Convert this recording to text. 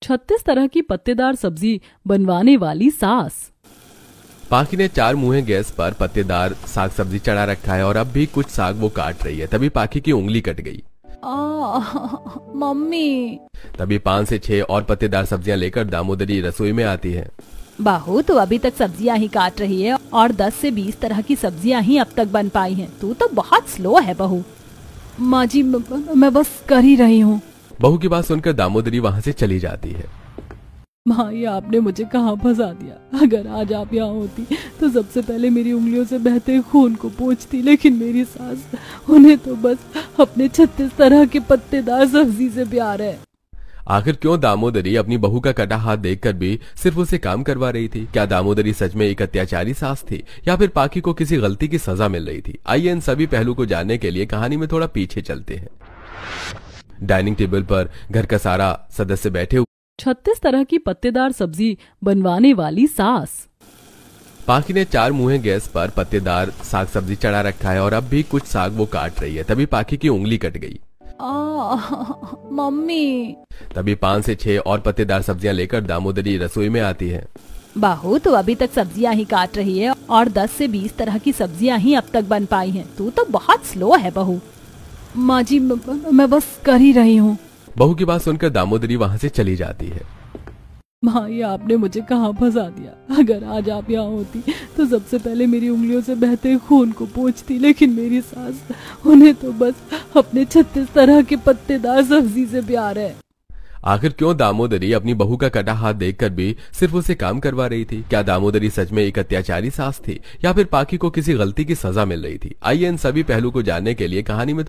36 तरह की पत्तेदार सब्जी बनवाने वाली सास। पाखी ने 4 मुँहे गैस पर पत्तेदार साग सब्जी चढ़ा रखा है और अब भी कुछ साग वो काट रही है। तभी पाखी की उंगली कट गई। मम्मी। तभी 5 से 6 और पत्तेदार सब्जियां लेकर दामोदरी रसोई में आती है। बहू तू अभी तक सब्जियां ही काट रही है और 10 से 20 तरह की सब्जियां ही अब तक बन पाई हैं। तू तो बहुत स्लो है बहू। माँ जी मैं बस कर ही रही हूँ। बहू की बात सुनकर दामोदरी वहाँ से चली जाती है। माँ ये आपने मुझे कहाँ फंसा दिया। अगर आज आप यहाँ होती तो सबसे पहले मेरी उंगलियों से बहते खून को पोंछती, लेकिन मेरी सास, उन्हें तो बस अपने 36 तरह के पत्तेदार सब्जी से प्यार है। आखिर क्यों दामोदरी अपनी बहू का कटा हाथ देखकर भी सिर्फ उसे काम करवा रही थी? क्या दामोदरी सच में एक अत्याचारी सास थी या फिर पाखी को किसी गलती की सजा मिल रही थी? आइए इन सभी पहलू को जानने के लिए कहानी में थोड़ा पीछे चलते हैं। डाइनिंग टेबल पर घर का सारा सदस्य बैठे हुए। 36 तरह की पत्तेदार सब्जी बनवाने वाली सास। पाखी ने 4 मुँहे गैस पर पत्तेदार साग सब्जी चढ़ा रखा है और अब भी कुछ साग वो काट रही है। तभी पाखी की उंगली कट गई। मम्मी। तभी 5 से 6 और पत्तेदार सब्जियां लेकर दामोदरी रसोई में आती है। बहू तू अभी तक सब्जियां ही काट रही है और 10 से 20 तरह की सब्जियां ही अब तक बन पाई हैं। तू तो बहुत स्लो है बहू। माँ जी मैं बस कर ही रही हूँ। बहू की बात सुनकर दामोदरी वहाँ से चली जाती है। माँ ये आपने मुझे कहाँ फंसा दिया। अगर आज आप यहाँ होती तो सबसे पहले मेरी उंगलियों से बहते खून को पोंछती, लेकिन मेरी सास, उन्हें तो बस अपने 36 तरह के पत्तेदार सब्जी से प्यार है। आखिर क्यों दामोदरी अपनी बहू का कटा हाथ देखकर भी सिर्फ उसे काम करवा रही थी? क्या दामोदरी सच में एक अत्याचारी सास थी या फिर पाखी को किसी गलती की सजा मिल रही थी? आइए इन सभी पहलू को जानने के लिए कहानी में